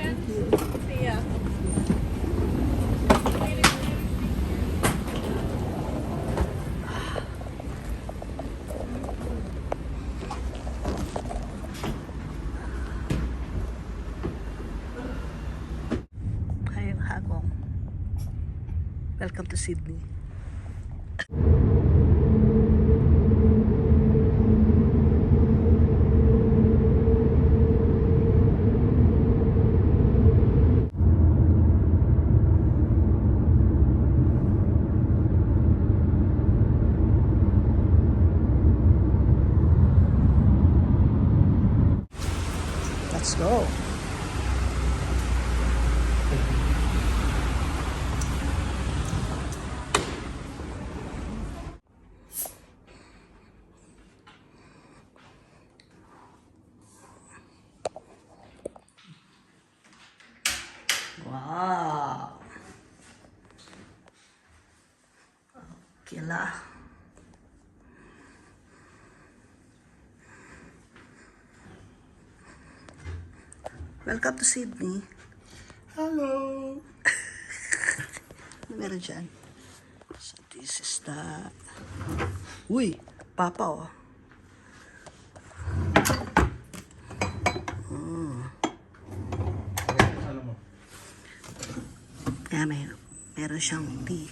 Thank you. See ya. Ayun, Hagong. Welcome to Sydney. Let's go. Wow. Okay lah. Welcome to Sydney. Hello. Ano meron dyan? So this is the... Uy! Papa oh. Ano mo? Kaya meron siyang tea.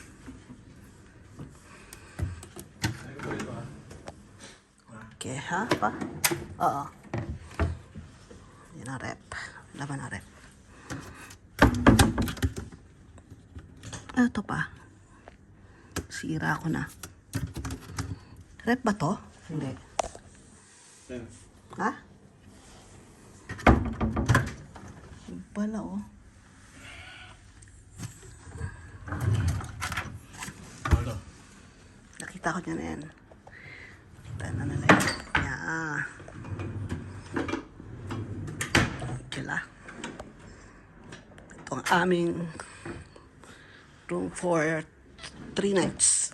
Okay ha? Pa? Oo. Yan ang rep. Laban ang rep. Ito pa. Sira ko na. Rep ba to? Hindi. Ha? Yung pala oh. Ano? Nakita ko niya na yan. Nakita na nila yan. Yeah. Kila. Ito ang aming room for 3 nights.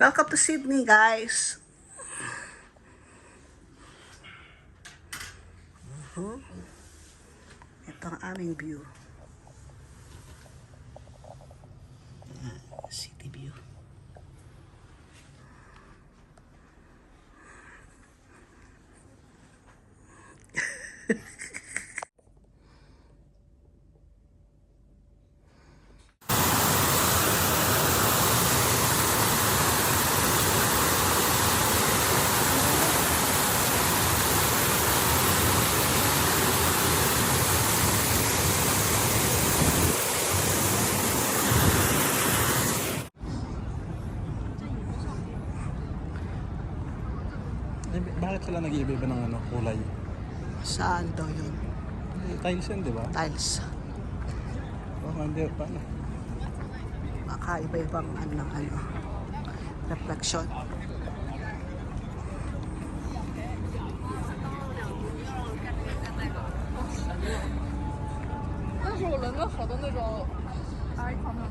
Welcome to Sydney, guys. Ito ang aming view. Ayan, city view. Bakit sila nag-iiba ng kulay? Saan daw yun? Tiles yan, di ba? Tiles. Hindi, paano? Baka iba-ibang reflection. 但是我轮过好多那种 icon 的。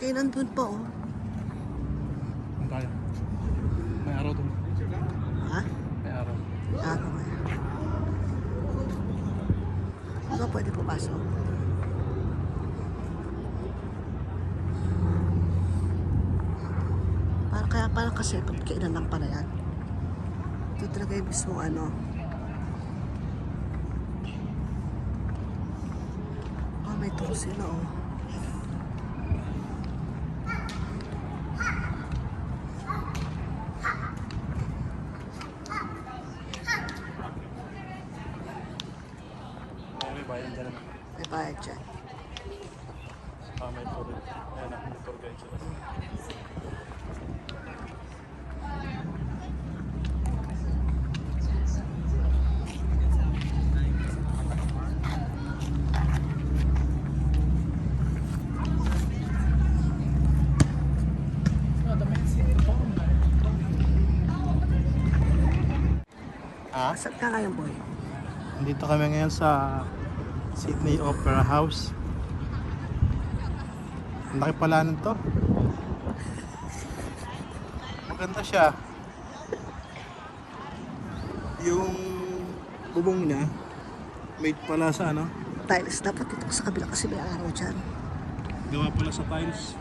Kaya nandun pa oh. Ang tayo. May araw doon. Ha? May araw. Ano nga? Ano pwede pumasok? Parang kasi kailan lang pala yan. Ito talaga yung mismo ano. Oh, may tour sila oh. may bayan dyan. May bayad dyan. May tour. Ayan ako, may tour guide sila. Saan ka ngayon, boy? Dito kami ngayon sa Sydney Opera House. Ang laki pala nito. Maganda siya. Yung bubong niya made pala sa ano, Tiles. Dapat dito sa kabila kasi may araw dyan. gawa pala sa tiles.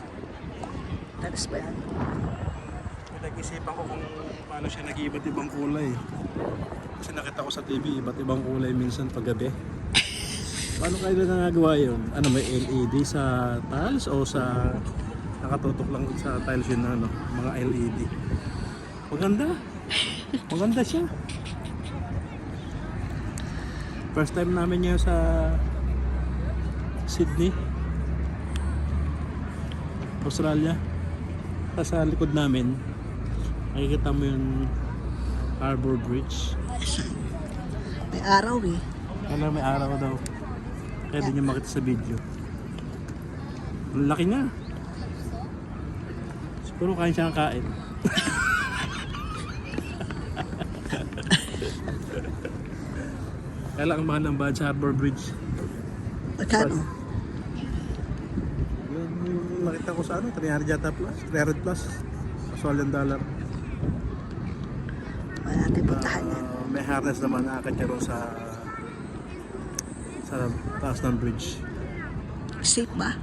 Tiles ba yan? Pinag-isipan ko kung paano siya nag-iba't ibang kulay. Kasi nakita ko sa TV, iba't ibang kulay minsan paggabi. Paano kayo na nagagawa yun? Ano, may LED sa tiles o sa nakatutok lang sa tiles yun na ano, mga LED? Maganda. Maganda siya. First time namin ngayon sa Sydney, Australia. Sa likod namin, makikita mo yung Harbour Bridge. May araw eh. Kaya may araw daw. Kaya din yung makita sa video. Ang laki nga. Siguro kain siyang kain. Kaya lang ang mahal ng bahad sa Harbour Bridge. Magkano? Yung nakita ko sa ano, 300 yata plus. 300 plus. Australian dollar. Wala natin puntahan yan. May harness naman na akatyaro sa taas ng bridge. Safe ba?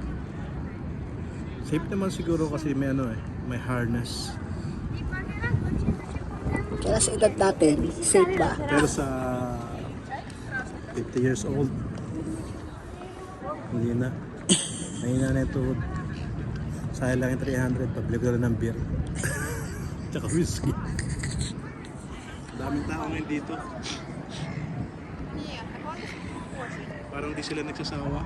Safe naman siguro kasi may ano may harness. Kaya sa edad natin, safe ba? Pero sa 50 years old, hindi na. Mahina na ito. Sayang lang yung 300, pabili ko na ng beer. Tsaka whiskey. Daming tao ngayon dito. Parang di sila nagsasawa.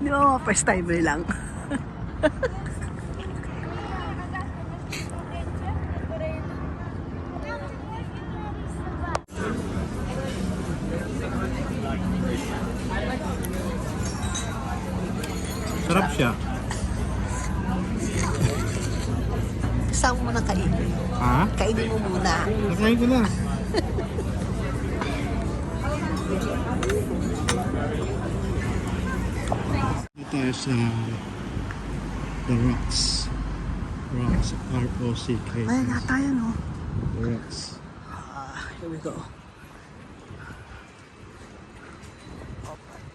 Di ba mga first timer lang? Sarap siya. Kasama mo na kainin. Ha? Kainin mo muna. Nakain ko na. Dito tayo sa The Rocks. Rocks, R-O-C-K. Ayan nga tayo, no? The Rocks. Here we go.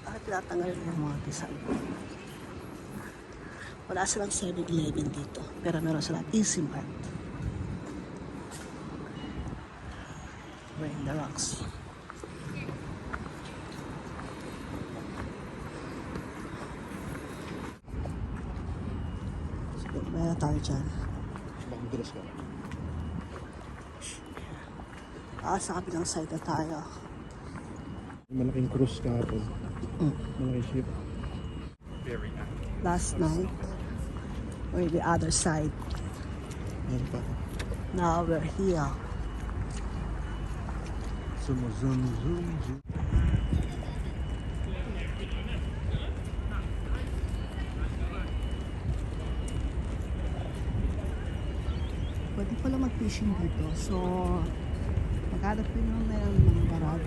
Bakit tinatanggal yung mga design? Wala silang 7-Eleven dito. Pero meron silang Easy Mart. We're in the rocks. So, meron tayo dyan. Magdulas ka. Sa kapilang side na tayo. Malaking cruise kahapon. Malaking ship. Very nice. Last night, we're the other side. Yan pa. Now we're here. Zoom, zoom, zoom, zoom. Pwede pala mag-fishing dito. So, maghanap ko yung meron ng garag.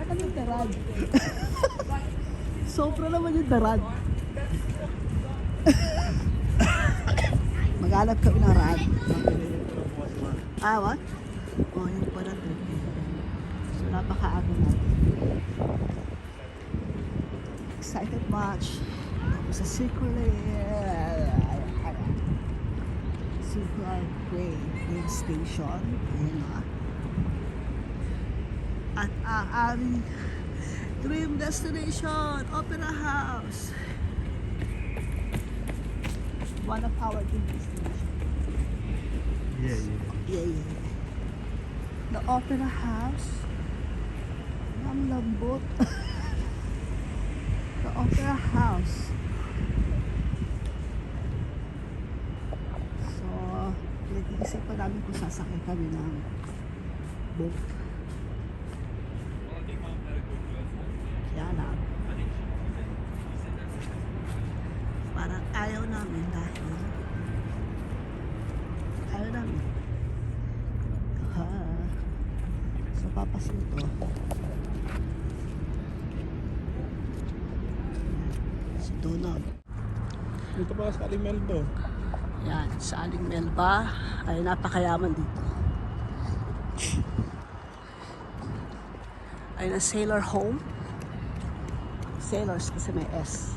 Ano yung darad? Sobra naman yung darad. Maghanap kami ng rad. What? Oh, yung pala doon. So, napaka-ano natin. Excited much. Sa Circular train station. Ayan na. At ang aming dream destination, Opera House. One of our dream destination. Yeah. Yeah. The Opera House. Ang lambot. The Opera House. So, nag-iisipan namin kung sasakay kami ng boat. Yan na. Parang ayaw namin dahil ayaw namin. Ha. So, papasin to. Si Donald. Dito pa sa Aling Melba. Yan, sa Aling Melba ay napakayaman dito. Ay na sailor home. Sailors kasi may S.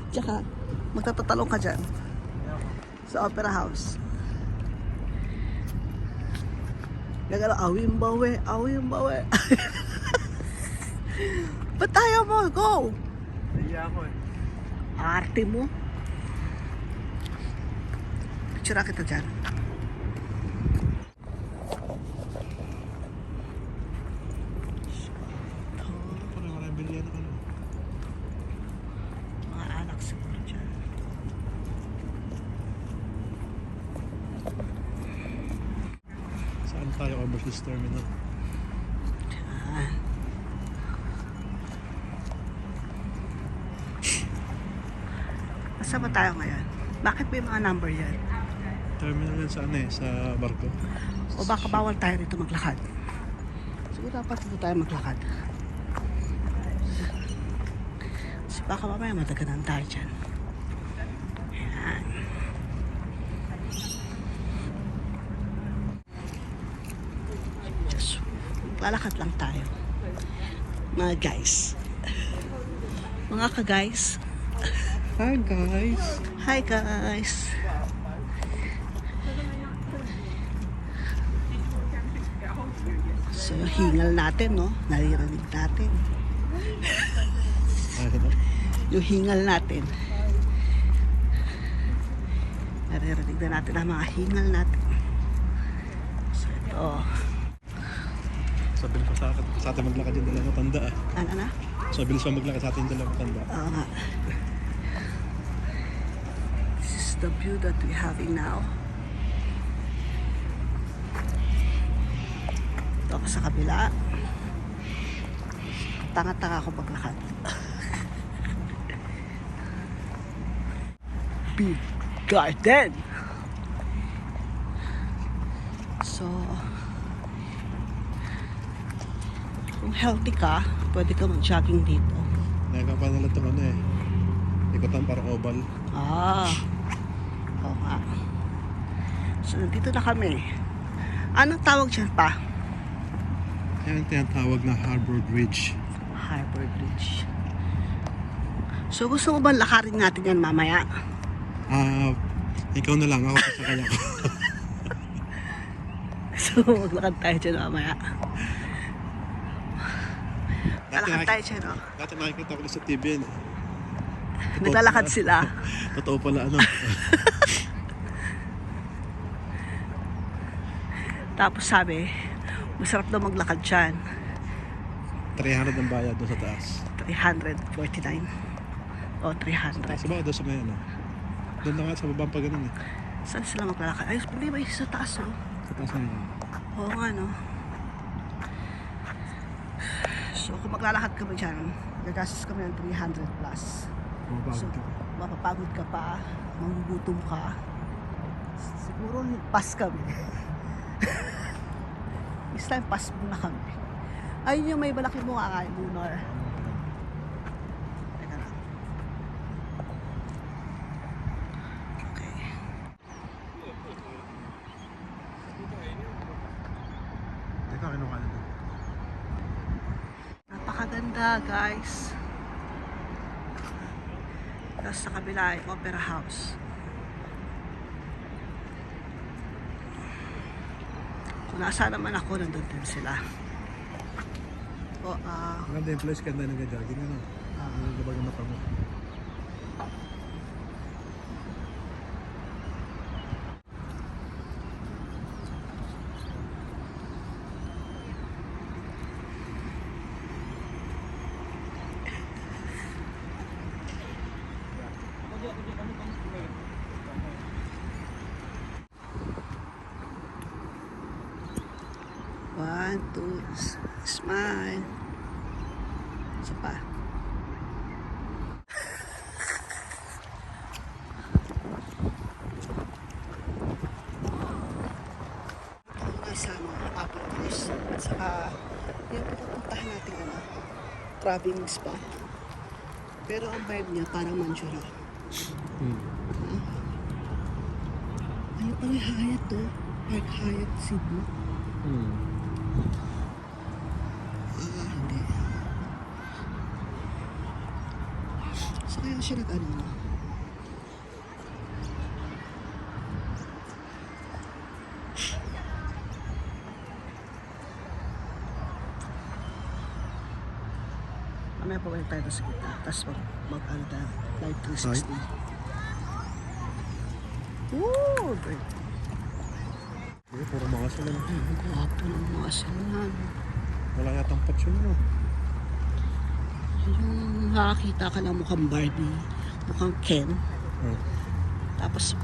Tsaka, magtatatalong ka dyan sa Opera House. Gagano, awim bawe. Ba't tayo mo? Go! Naiya ako eh. Arte mo. Picture kita dyan. Parang maraming bilyan ako. Mga anak siguro dyan. Saan tayo overseas terminal? Dyan. Saan ba tayo ngayon? Bakit may mga number yan? Terminal yan sa ano eh, sa barko. O baka bawal tayo dito maglakad? Siguro dapat dito tayo maglakad. Kasi baka mamaya mataganan tayo dyan. Ayan. Just maglalakad lang tayo. Mga guys. Mga ka-guys. Hi guys! Hi guys. So yung hingal natin, no? Naririnig natin. Yung hingal natin. Naririnig na natin ang mga hingal natin. So ito. Sabi ko sa atin maglakad yung dalawang matanda ah. Ano na? Sabi ko maglakad sa atin yung dalawang matanda. Oo nga. This is the view that we're having now. Ito ako sa kabila. Tanga-tanga ako maglakad. Big garden! So, kung healthy ka, pwede ka mag-jogging dito. Nakakapanala ito ano eh. Ikutan parang oval. Ah, oo nga. So, nandito na kami. Anong tawag dyan pa? Yan ang tinatawag na Harbor Bridge. Harbor Bridge. So, gusto mo ba lakarin natin yan mamaya? Ikaw na lang, ako sasakay ako. So, maglakad tayo dyan mamaya. Lalakad tayo dyan, no? Dati nakikita ko na sa TV yan. Naglalakad sila. Totoo pala ano. Tapos sabi, masarap daw maglakad dyan. 300 ang bayad doon sa taas. 349. O, 300. Sa baba doon sa may ano. Doon na nga sa baba pa ganun eh. Saan sila maglalakad? Ay, hindi ba yung sa taas, no? Sa taas na yun. Oo nga, no? So, kung maglalakad kami dyan, gagastos kami ng 300 plus. So, Mapagod ka. mapapagod ka pa, magugutom ka. Siguro, pass kami. This time, pass muna kami. Ayun yung may malaki mo kakain, Lunar. Teka lang. Okay. Teka, kinuha na doon. Napakaganda, guys. Tapos sa kabila ay Opera House. Kung nasa naman ako, nandun din sila. O, Maganda yung place, ganda nag-jogging ano. Ano yung labag ang mata mo. 1, 2, smile. Isa pa. Nasa Apple Place at saka yung pinupuntahan natin crabbing spot. Pero ang vibe niya parang Manchuri. Ayun pala yung Hyatt to. Park Hyatt Cebu. Hindi. So kaya siya nag-ano. Mamaya pabalik tayo sa kita. Tapos mag-ano tayo. Flight 360. Woo! Great. Puro mga sila. Gwapo ng mga sinan. Wala yatang patsyon mo. Yung nakakita ka ng mukhang Barbie, mukhang Ken, tapos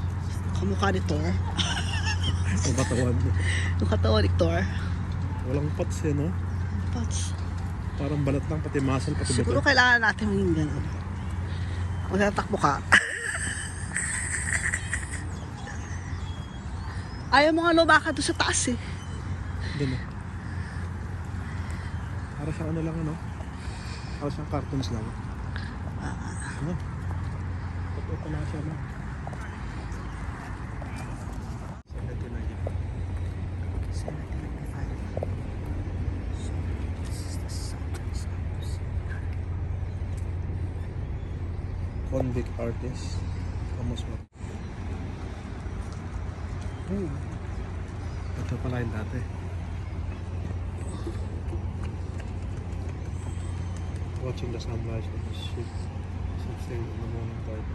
kamukha ni Thor. Ang katawan mo. Yung katawan ni Thor. Walang pats eh, no? Pats. Parang balat lang, pati muscle, pati Siguro buto. kailangan natin maging gano'n. Magtatakbo ka. Ayaw mo nga lumaka doon sa taas eh. Doon eh. Para siyang ano lang, ano? Para siyang cartoons lang. Ano? Ito na siya, no? 795. So, this is the sunrise. Convict artist. Almost mo. Ito pala yung dati. Watching the sunrise on the ship. Sitting in the morning tide.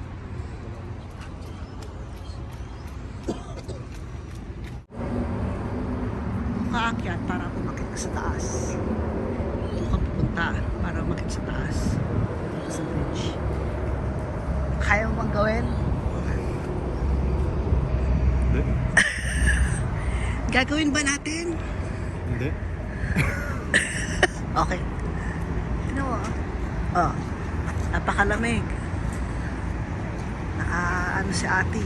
Kaakyat para pumakit ka sa taas. Doon ka pupunta para umakit sa taas. Dito sa bridge. Kaya mo bang gawin? Hindi. Gagawin ba natin? Hindi. Okay. Tignan mo. Oh. Napakalamig. Ano si ate.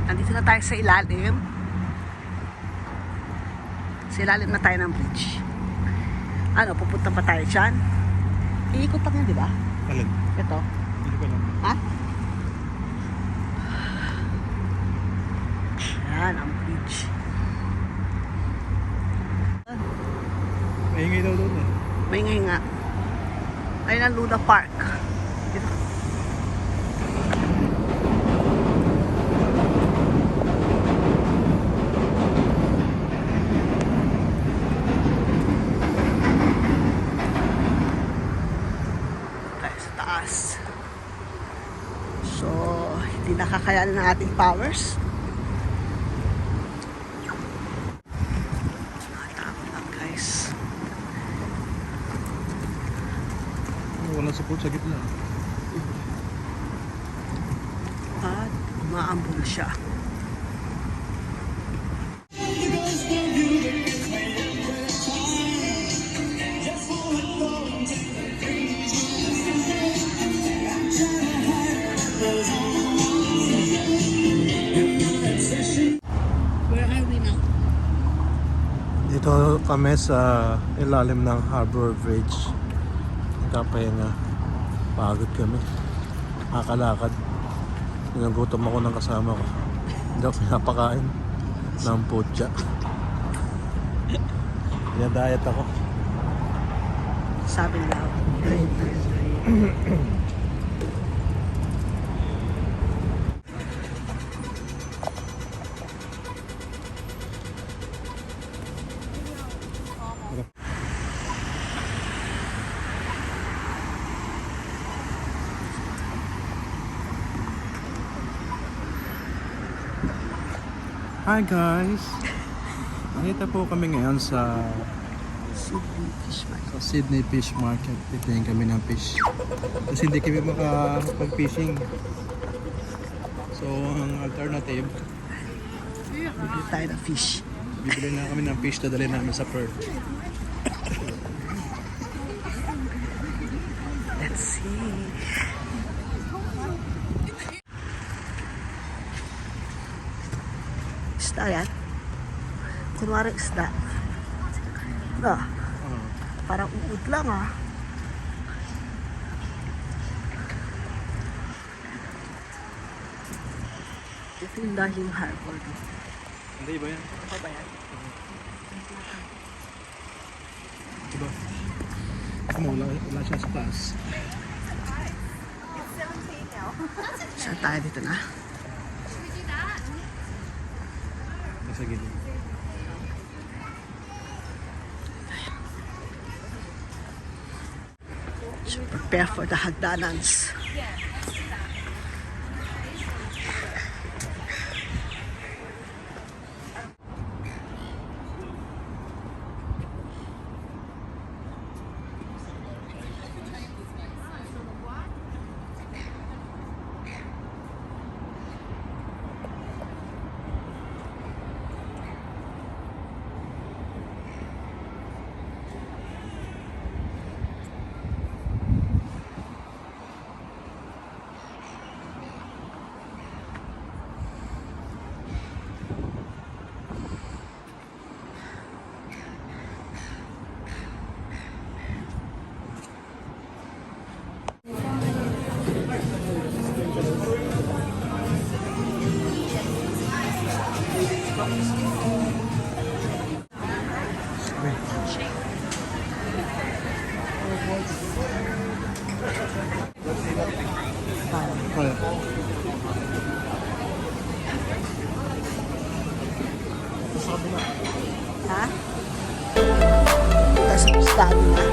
Nandito na tayo sa ilalim. Sa ilalim na tayo ng bridge. Ano, pupunta pa tayo dyan? Iikot lang yun, di ba? Alin? Ito. Hindi ko lang. Ha? Yan, ang bridge. Maingay daw doon eh. Maingay nga. Ayun ang Luna Park. Dito. Tayo sa taas. So, hindi nakakayanan ng ating powers. Nakatapon lang guys. Walang support sa gitna. At umaambon siya. Where are we now? Dito kami sa ilalim ng Harbor Bridge. Nagkapahinga. Pagod kami. Kakalakad. Nagutom ako ng kasama ko. Hindi ako pinapakain ng putya. Diet ako. Sabi nila, diet. Hi guys! Dito po kami ngayon sa Sydney Fish Market. Sydney Fish Market. Titingin kami ng fish. Kasi hindi kami makapag-fishing. So, ang alternative, Bibili tayo ng fish. bibili na kami ng fish, dadalhin namin sa Perth. Let's see. Isda yan. Kunwari isda. Ah, parang uod lang ah. Ito yung Darling Harbor. Hindi ba yan? Ano ba yan? Diba? Wala siya sa taas. Saan tayo dito na? Nasa gilid. So prepare for the hagdanans. Kaya. Ha? Tapos study na.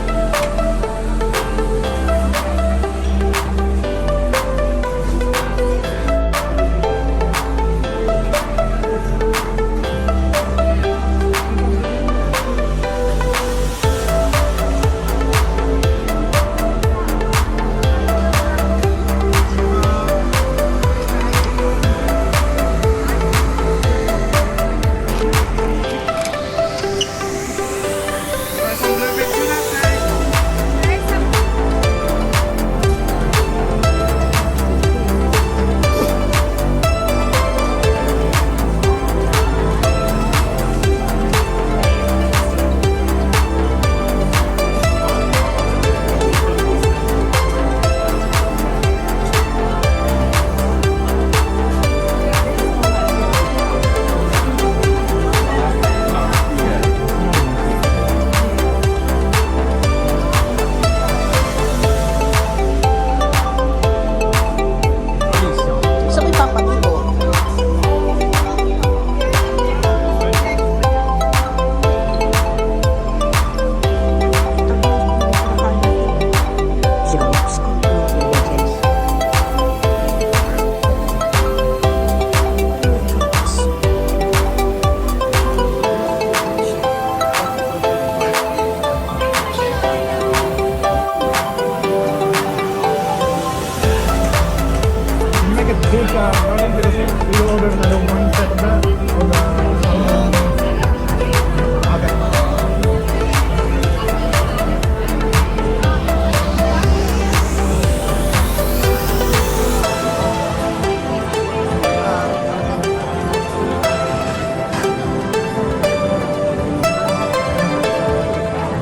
Gusto mo ipapatulo? Make it big, running with it. We order another one set of that. Or the, okay.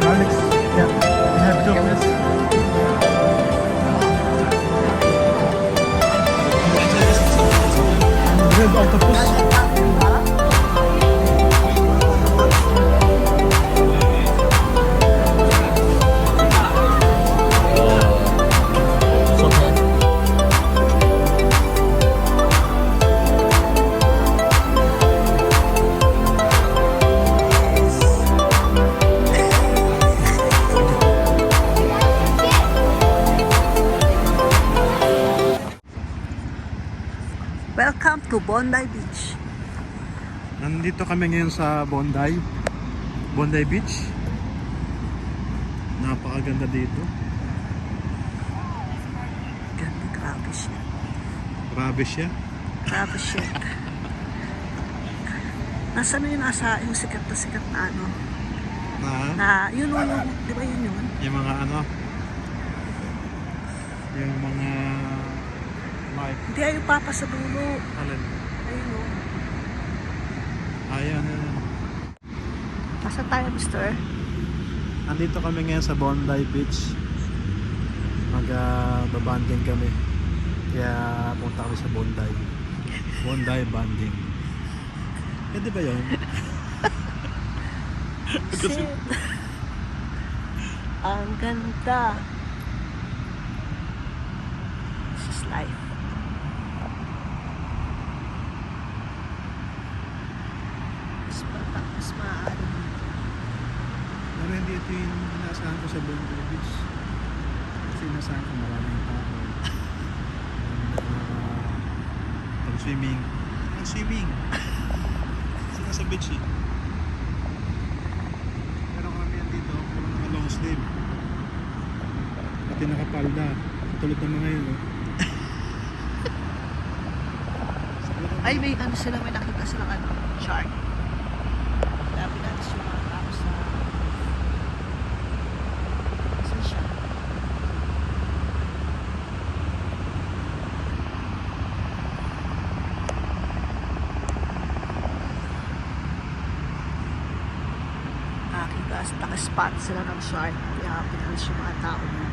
Alex, yeah, we have two of this. Grilled octopus. Welcome to Bondi Beach. Nandito kami ngayon sa Bondi. Bondi Beach. Napakaganda dito. Ganda, grabe siya. Grabe siya. Grabe siya. Nasaan na yun, yung sikat na ano? Yun, di ba yun yun? Yung mga ano? Yung mga light. Hindi, ayun papa sa dulo. Alin? Ayun o. Ayan. Nasaan tayo, mister? Andito kami ngayon sa Bondi Beach. Mag-banding kami. Kaya punta kami sa Bondi. Bondi banding. Pwede ba yun? Shit. Ang ganda. This is life. Mas maaari. Pero hindi ito yung inaasahan ko sa Bondi Beach. Kasi inaasahan ko maraming tao. Pag-swimming. Pag-swimming! Kasi nasa beach eh. Pero kami yan dito, puro mga long sleeve. Pati nakapalda. Tulad ng mga yun. Ay, may ano sila, may nakita silang ano, shark. Sabi natin siya mga tao sa... Saan siya? Nakakita, naka-spot sila ng shark. Kaya pinalis yung mga tao niya.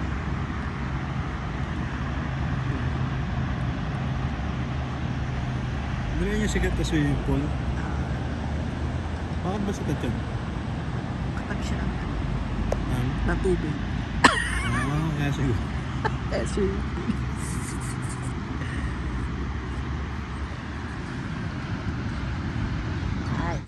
Ganyan yung sikat na swimming pool. Bakit ba sikat yun? Katabi siya ng tubig. Kaya siguro. Swimming pool. Ay.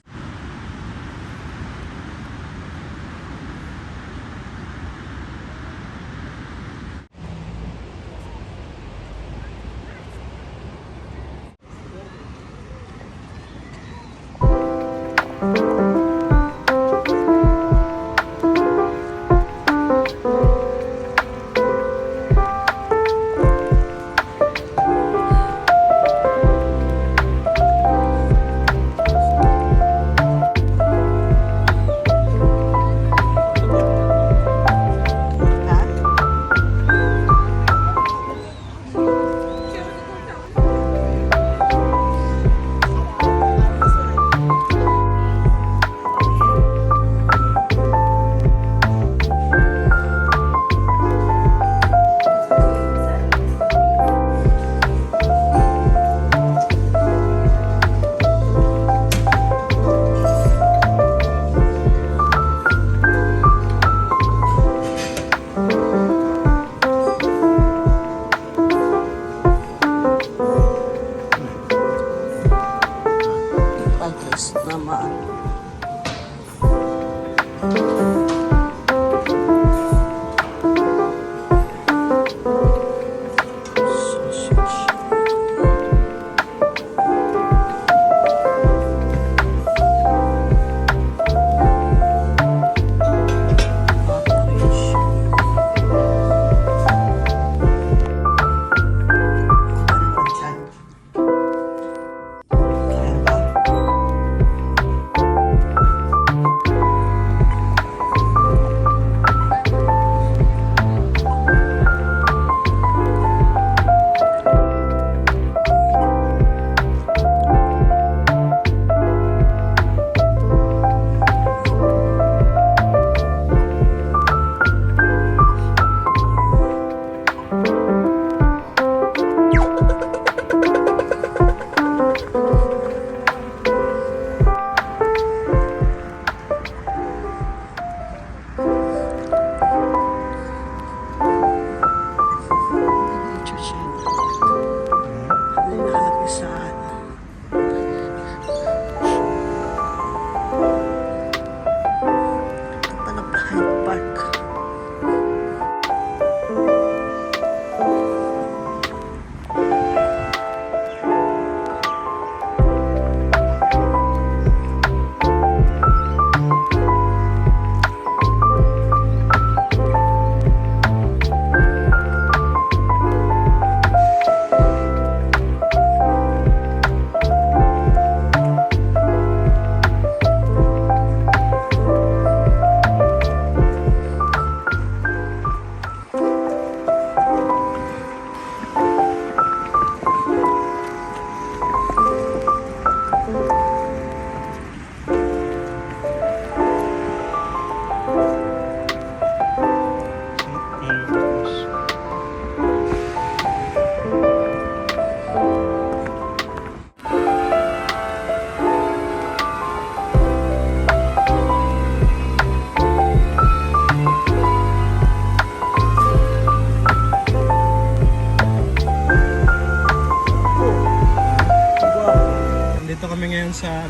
ngayon sa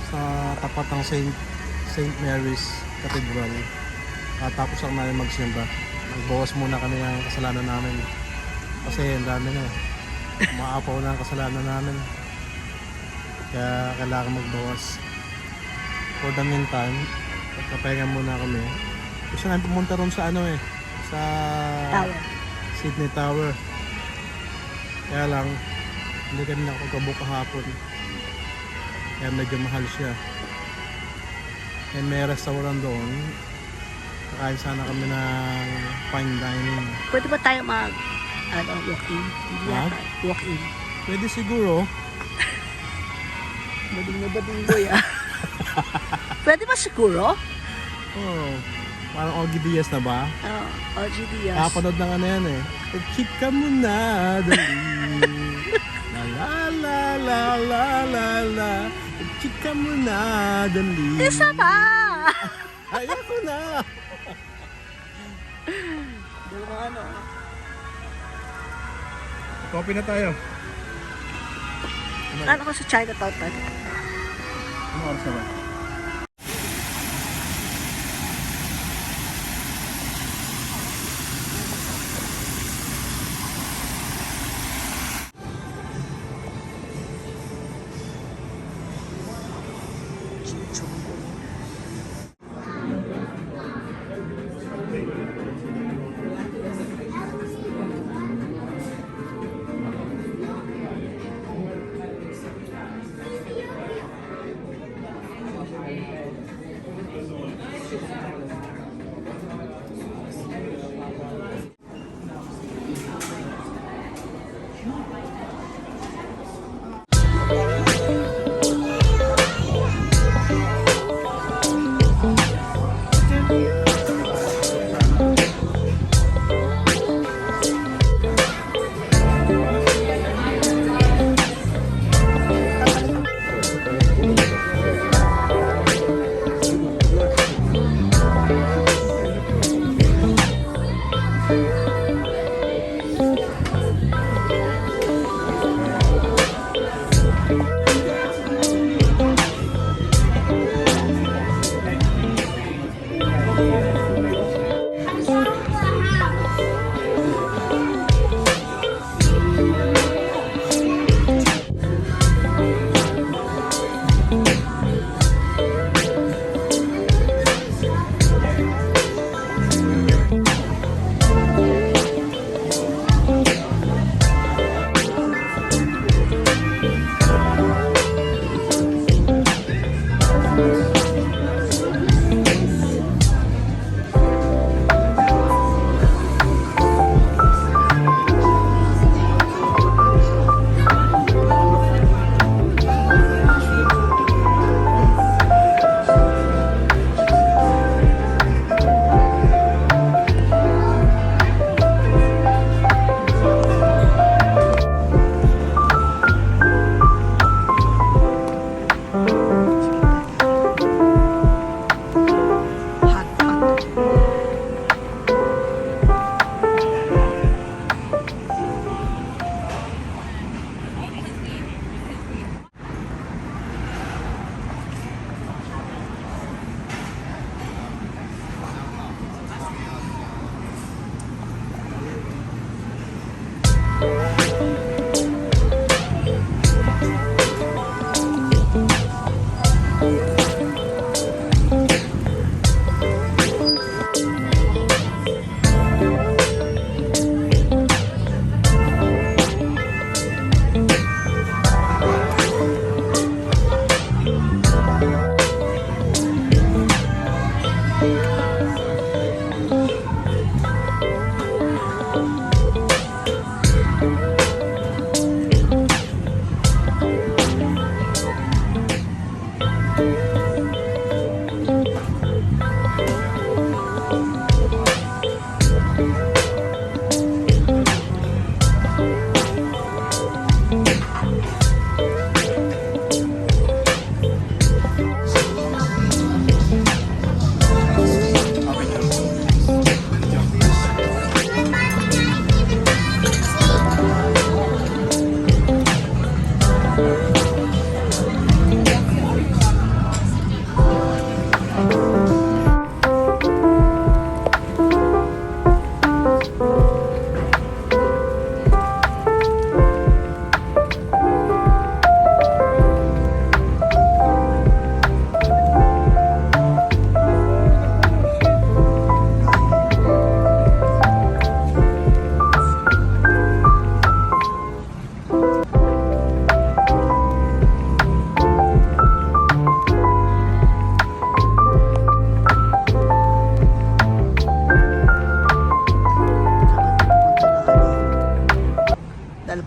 sa tapat ng Saint Mary's Cathedral. Tapos lang namin magsimba. Nagbawas muna kami ng kasalanan namin. Kasi ang dami na. Umaapaw na ang kasalanan namin. Kaya kailangan magbawas. For the meantime, pagkapahinga muna kami. Gusto namin pumunta ron sa sa Tower. Sydney Tower. Kaya lang, hindi kami nakapag-book kahapon. Kaya medyo mahal siya. And may restaurant doon. Kakain sana kami ng fine dining. Pwede ba tayo walk-in? Hindi yata. Walk-in. Pwede siguro. Bading na bading boy Pwede ba siguro? Oh, parang Ogie Diaz na ba? Oo, OGDS. Kapanood ng yan eh. Chika mo na, dali. La la la la la la. Chika mo na, dali. Isa pa! Ayoko na. Coffee na tayo. Ano ko sa Chinatown pa? Ano oras na ba?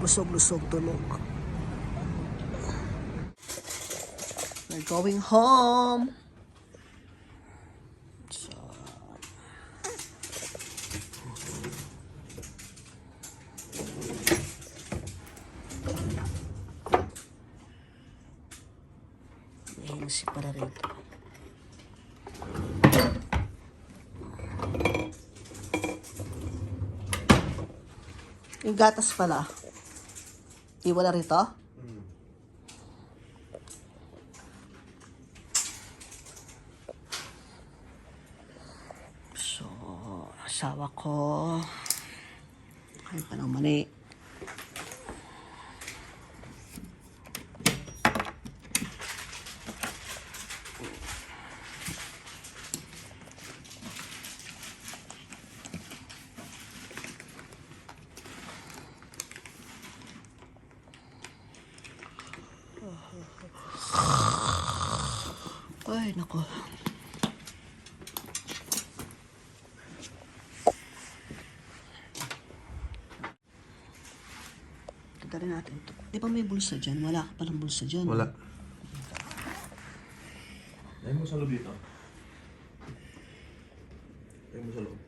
Lusog-lusog tulog. We're going home. So, si para rito. Yung gatas pala. Iwala rito? So, asawa ko. Kaya pa ng mani. Ay, nako. Tadali natin ito. Di ba may bulsa dyan? Wala ka palang bulsa dyan. Wala. Dahil mo sa loob dito. Dahil mo sa loob.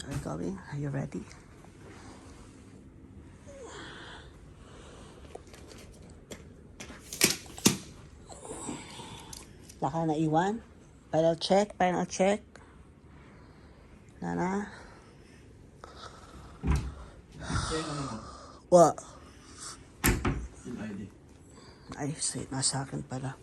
Are you going? Are you ready? Laka na iwan. Final check. Final check. Nana. What? Yung ID. Ay, nasa akin pala.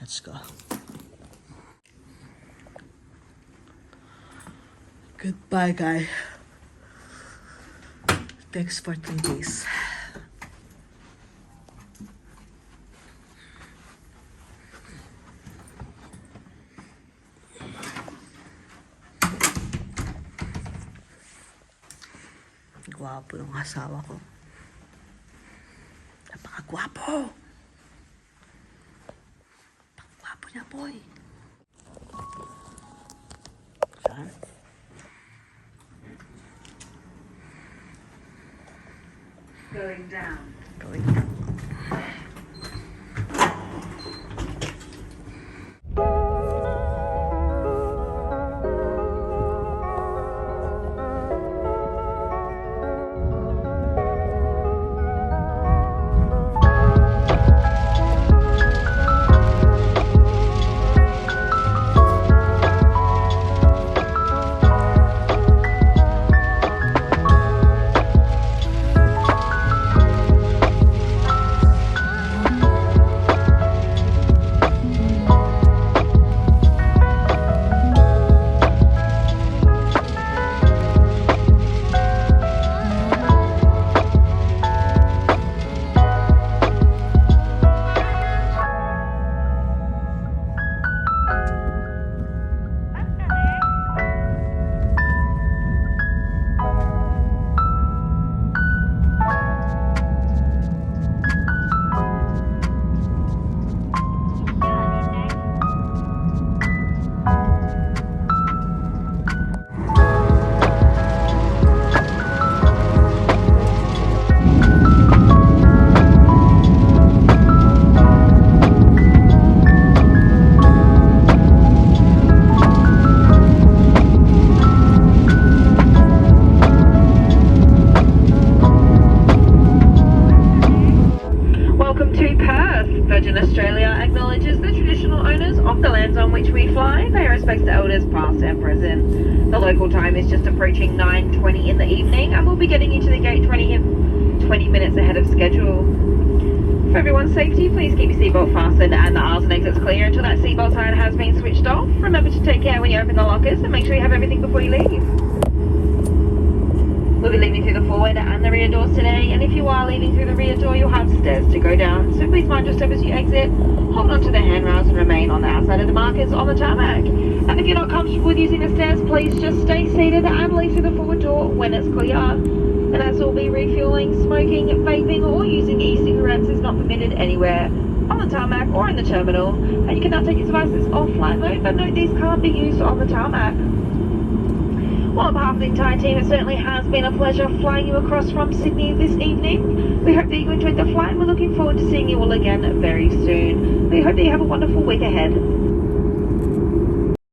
Let's go. Goodbye, guy. Thanks for 3 days. Gwapo yung asawa ko. Napakagwapo! Napakagwapo niya, boy. Saan? Going down. Going down. acknowledges the traditional owners of the lands on which we fly. Pay respects to elders past and present. The local time is just approaching 9:20 in the evening, and we'll be getting you to the gate 20 minutes ahead of schedule. For everyone's safety, please keep your seatbelt fastened and the aisles and exits clear until that seatbelt sign has been switched off. Remember to take care when you open the lockers and make sure you have everything before you leave. We'll be leaving through the forward and the rear doors today, and if you are leaving through the rear door, you'll have stairs to go down. So please mind your step as you exit, hold on to the handrails and remain on the outside of the markers on the tarmac. And if you're not comfortable with using the stairs, please just stay seated and leave through the forward door when it's clear. And as will be refueling, smoking, vaping or using e-cigarettes is not permitted anywhere on the tarmac or in the terminal. And you can now take your devices off flight mode, but note these can't be used on the tarmac. Well, on behalf of the entire team, it certainly has been a pleasure flying you across from Sydney this evening. We hope that you enjoyed the flight and we're looking forward to seeing you all again very soon. We hope that you have a wonderful week ahead.